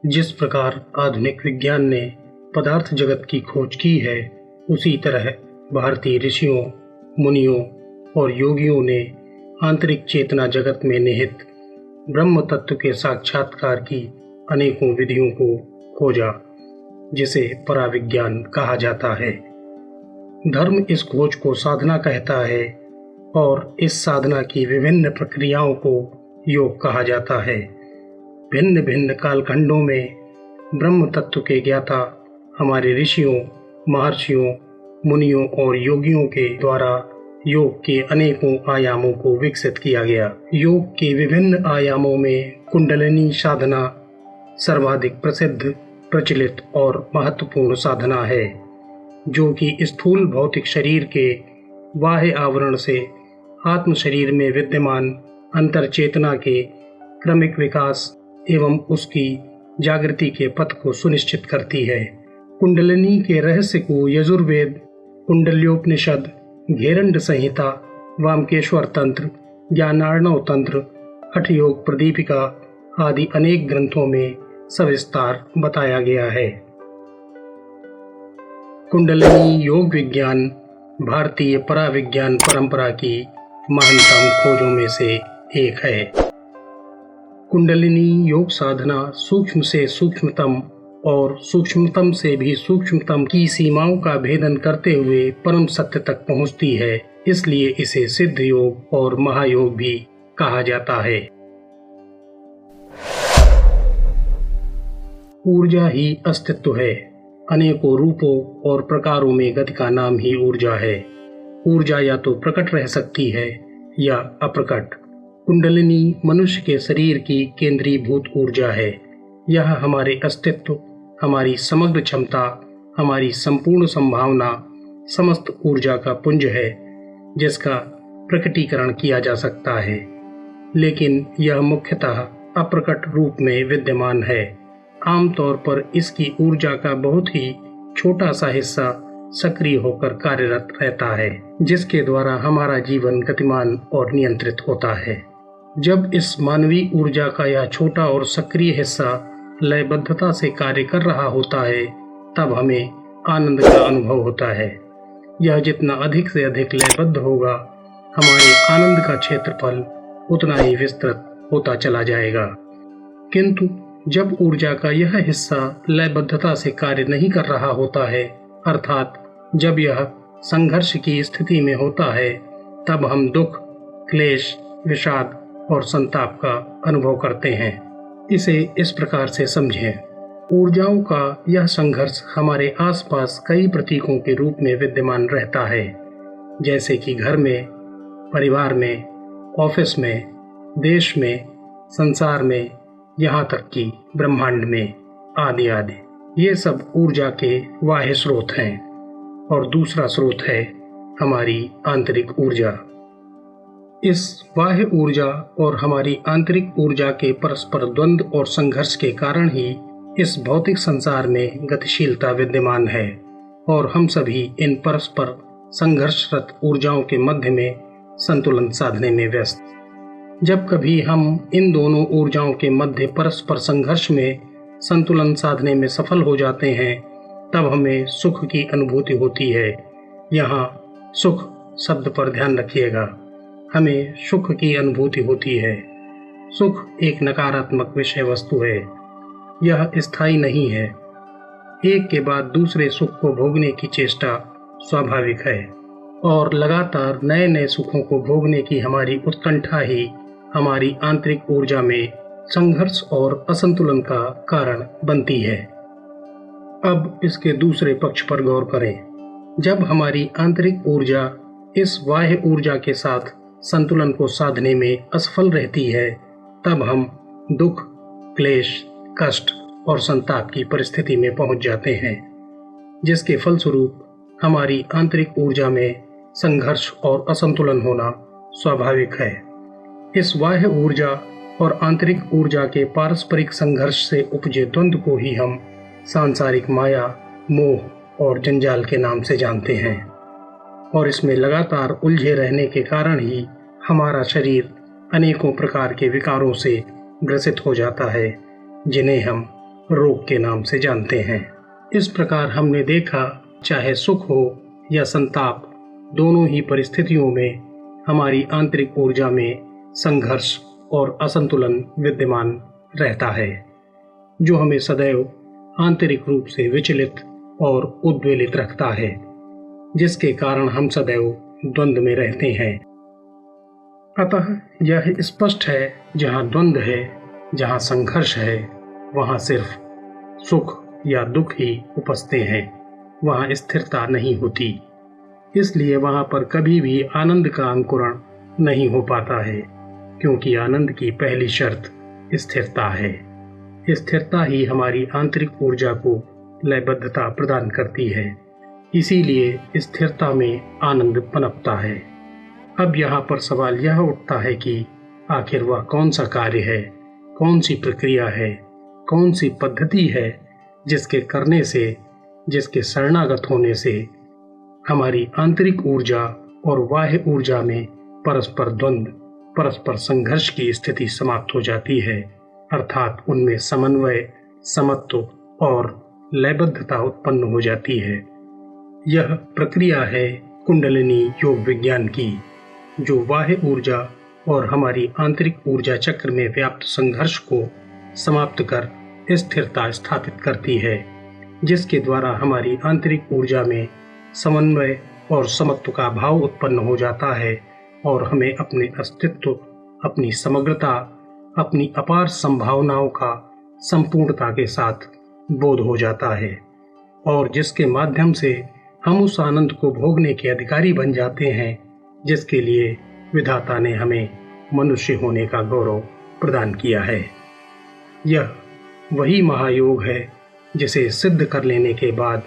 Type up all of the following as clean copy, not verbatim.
जिस प्रकार आधुनिक विज्ञान ने पदार्थ जगत की खोज की है, उसी तरह भारतीय ऋषियों, मुनियों और योगियों ने आंतरिक चेतना जगत में निहित ब्रह्म तत्व के साक्षात्कार की अनेकों विधियों को खोजा, जिसे पराविज्ञान कहा जाता है। धर्म इस खोज को साधना कहता है और इस साधना की विभिन्न प्रक्रियाओं को योग कहा जाता है। भिन्न भिन्न कालखंडों में ब्रह्म तत्व के ज्ञाता हमारे ऋषियों, महर्षियों, मुनियों और योगियों के द्वारा योग के अनेकों आयामों को विकसित किया गया। योग के विभिन्न आयामों में कुंडलिनी साधना सर्वाधिक प्रसिद्ध, प्रचलित और महत्वपूर्ण साधना है, जो कि स्थूल भौतिक शरीर के बाह्य आवरण से आत्म शरीर में विद्यमान अंतर चेतना के क्रमिक विकास एवं उसकी जागृति के पथ को सुनिश्चित करती है। कुंडलिनी के रहस्य को यजुर्वेद, कुंडल्योपनिषद, घेरंड संहिता, वामकेश्वर तंत्र, ज्ञानार्णव तंत्र, हठ योग प्रदीपिका आदि अनेक ग्रंथों में सविस्तार बताया गया है। कुंडलिनी योग विज्ञान भारतीय पराविज्ञान परंपरा की महानतम खोजों में से एक है। कुंडलिनी योग साधना सूक्ष्म से सूक्ष्मतम और सूक्ष्मतम से भी सूक्ष्मतम की सीमाओं का भेदन करते हुए परम सत्य तक पहुंचती है, इसलिए इसे सिद्ध योग और महायोग भी कहा जाता है। ऊर्जा ही अस्तित्व है। अनेकों रूपों और प्रकारों में गति का नाम ही ऊर्जा है। ऊर्जा या तो प्रकट रह सकती है या अप्रकट। कुंडलिनी मनुष्य के शरीर की केंद्रीभूत ऊर्जा है। यह हमारे अस्तित्व, हमारी समग्र क्षमता, हमारी संपूर्ण संभावना, समस्त ऊर्जा का पुंज है, जिसका प्रकटीकरण किया जा सकता है, लेकिन यह मुख्यतः अप्रकट रूप में विद्यमान है। आमतौर पर इसकी ऊर्जा का बहुत ही छोटा सा हिस्सा सक्रिय होकर कार्यरत रहता है, जिसके द्वारा हमारा जीवन गतिमान और नियंत्रित होता है। जब इस मानवीय ऊर्जा का यह छोटा और सक्रिय हिस्सा लयबद्धता से कार्य कर रहा होता है, तब हमें आनंद का अनुभव होता है। यह जितना अधिक से अधिक लयबद्ध होगा, हमारे आनंद का क्षेत्रफल उतना ही विस्तृत होता चला जाएगा। किंतु जब ऊर्जा का यह हिस्सा लयबद्धता से कार्य नहीं कर रहा होता है, अर्थात जब यह संघर्ष की स्थिति में होता है, तब हम दुख, क्लेश, विषाद और संताप का अनुभव करते हैं। इसे इस प्रकार से समझें। ऊर्जाओं का यह संघर्ष हमारे आसपास कई प्रतीकों के रूप में विद्यमान रहता है, जैसे कि घर में, परिवार में, ऑफिस में, देश में, संसार में, यहाँ तक कि ब्रह्मांड में, आदि आदि। ये सब ऊर्जा के बाह्य स्रोत हैं और दूसरा स्रोत है हमारी आंतरिक ऊर्जा। इस बाह्य ऊर्जा और हमारी आंतरिक ऊर्जा के परस्पर द्वंद्व और संघर्ष के कारण ही इस भौतिक संसार में गतिशीलता विद्यमान है और हम सभी इन परस्पर संघर्षरत ऊर्जाओं के मध्य में संतुलन साधने में व्यस्त। जब कभी हम इन दोनों ऊर्जाओं के मध्य परस्पर संघर्ष में संतुलन साधने में सफल हो जाते हैं, तब हमें सुख की अनुभूति होती है। यहाँ सुख शब्द पर ध्यान रखिएगा। हमें सुख की अनुभूति होती है। सुख एक नकारात्मक विषय वस्तु है। यह स्थायी नहीं है। एक के बाद दूसरे सुख को भोगने की चेष्टा स्वाभाविक है और लगातार नए नए सुखों को भोगने की हमारी उत्कंठा ही हमारी आंतरिक ऊर्जा में संघर्ष और असंतुलन का कारण बनती है। अब इसके दूसरे पक्ष पर गौर करें। जब हमारी आंतरिक ऊर्जा इस बाह्य ऊर्जा के साथ संतुलन को साधने में असफल रहती है, तब हम दुख, क्लेश, कष्ट और संताप की परिस्थिति में पहुंच जाते हैं, जिसके फलस्वरूप हमारी आंतरिक ऊर्जा में संघर्ष और असंतुलन होना स्वाभाविक है। इस बाह्य ऊर्जा और आंतरिक ऊर्जा के पारस्परिक संघर्ष से उपजे द्वंद्व को ही हम सांसारिक माया, मोह और जंजाल के नाम से जानते हैं और इसमें लगातार उलझे रहने के कारण ही हमारा शरीर अनेकों प्रकार के विकारों से ग्रसित हो जाता है, जिन्हें हम रोग के नाम से जानते हैं। इस प्रकार हमने देखा, चाहे सुख हो या संताप, दोनों ही परिस्थितियों में हमारी आंतरिक ऊर्जा में संघर्ष और असंतुलन विद्यमान रहता है, जो हमें सदैव आंतरिक रूप से विचलित और उद्वेलित रखता है, जिसके कारण हम सदैव द्वंद्व में रहते हैं। अतः यह स्पष्ट है, जहाँ द्वंद्व है, जहाँ संघर्ष है, वहाँ सिर्फ सुख या दुख ही उपजते हैं, वहाँ स्थिरता नहीं होती। इसलिए वहाँ पर कभी भी आनंद का अंकुरण नहीं हो पाता है, क्योंकि आनंद की पहली शर्त स्थिरता है। स्थिरता ही हमारी आंतरिक ऊर्जा को लयबद्धता प्रदान करती है, इसीलिए स्थिरता में आनंद पनपता है। अब यहाँ पर सवाल यह उठता है कि आखिर वह कौन सा कार्य है, कौन सी प्रक्रिया है, कौन सी पद्धति है, जिसके करने से, जिसके शरणागत होने से हमारी आंतरिक ऊर्जा और बाह्य ऊर्जा में परस्पर द्वंद्व, परस्पर संघर्ष की स्थिति समाप्त हो जाती है, अर्थात उनमें समन्वय, समत्व और लयबद्धता उत्पन्न हो जाती है। यह प्रक्रिया है कुंडलिनी योग विज्ञान की, जो बाह्य ऊर्जा और हमारी आंतरिक ऊर्जा चक्र में व्याप्त संघर्ष को समाप्त कर स्थिरता स्थापित करती है, जिसके द्वारा हमारी आंतरिक ऊर्जा में समन्वय और समत्व का भाव उत्पन्न हो जाता है और हमें अपने अस्तित्व, अपनी समग्रता, अपनी अपार संभावनाओं का संपूर्णता के साथ बोध हो जाता है, और जिसके माध्यम से हम उस आनंद को भोगने के अधिकारी बन जाते हैं, जिसके लिए विधाता ने हमें मनुष्य होने का गौरव प्रदान किया है। यह वही महायोग है जिसे सिद्ध कर लेने के बाद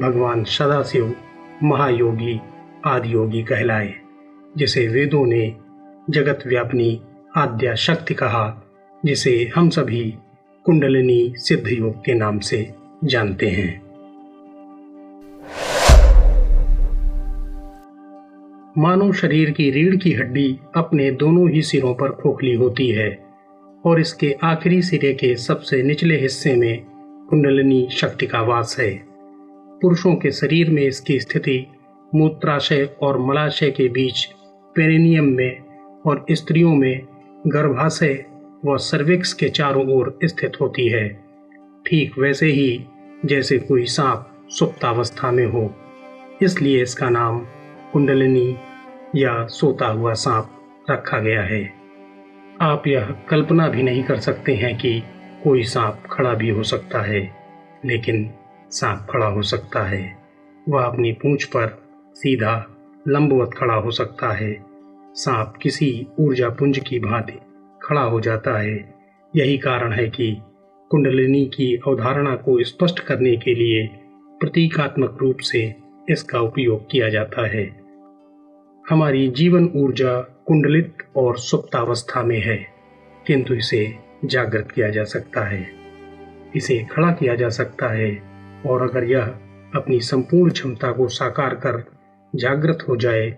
भगवान सदाशिव महायोगी आदियोगी कहलाए, जिसे वेदों ने जगत व्यापिनी आद्या शक्ति कहा, जिसे हम सभी कुंडलिनी सिद्ध योग के नाम से जानते हैं। मानव शरीर की रीढ़ की हड्डी अपने दोनों ही सिरों पर खोखली होती है और इसके आखिरी सिरे के सबसे निचले हिस्से में कुंडलिनी शक्ति का वास है। पुरुषों के शरीर में इसकी स्थिति मूत्राशय और मलाशय के बीच पेरिनियम में और स्त्रियों में गर्भाशय व सर्विक्स के चारों ओर स्थित होती है, ठीक वैसे ही जैसे कोई सांप सुप्तावस्था में हो। इसलिए इसका नाम कुंडलिनी या सोता हुआ सांप रखा गया है। आप यह कल्पना भी नहीं कर सकते हैं कि कोई सांप खड़ा भी हो सकता है, लेकिन सांप खड़ा हो सकता है। वह अपनी पूंछ पर सीधा लंबवत खड़ा हो सकता है। सांप किसी ऊर्जा पुंज की भांति खड़ा हो जाता है। यही कारण है कि कुंडलिनी की अवधारणा को स्पष्ट करने के लिए प्रतीकात्मक रूप से इसका उपयोग किया जाता है। हमारी जीवन ऊर्जा कुंडलित और सुप्तावस्था में है, किंतु इसे जागृत किया जा सकता है, इसे खड़ा किया जा सकता है, और अगर यह अपनी संपूर्ण क्षमता को साकार कर जागृत हो जाए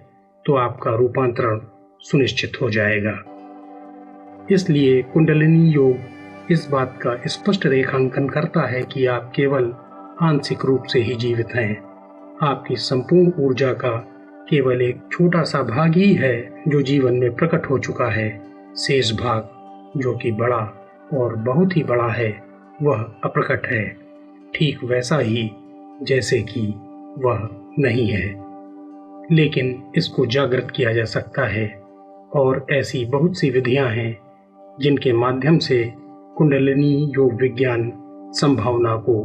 तो आपका रूपांतरण सुनिश्चित हो जाएगा। इसलिए कुंडलिनी योग इस बात का स्पष्ट रेखांकन करता है कि आप केवल आंशिक रूप से ही जीवित हैं। आपकी संपूर्ण ऊर्जा का केवल एक छोटा सा भाग ही है जो जीवन में प्रकट हो चुका है। शेष भाग, जो कि बड़ा और बहुत ही बड़ा है, वह अप्रकट है, ठीक वैसा ही जैसे कि वह नहीं है, लेकिन इसको जागृत किया जा सकता है। और ऐसी बहुत सी विधियां हैं जिनके माध्यम से कुंडलिनी योग विज्ञान संभावना को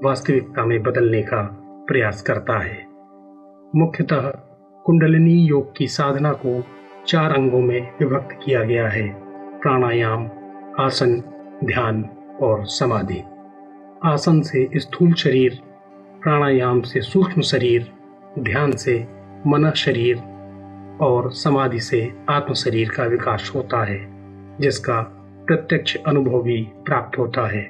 वास्तविकता में बदलने का प्रयास करता है। मुख्यतः कुंडलिनी योग की साधना को 4 अंगों में विभक्त किया गया है: प्राणायाम, आसन, ध्यान और समाधि। आसन से स्थूल शरीर, प्राणायाम से सूक्ष्म शरीर, ध्यान से मन शरीर और समाधि से आत्म शरीर का विकास होता है, जिसका प्रत्यक्ष अनुभव भी प्राप्त होता है।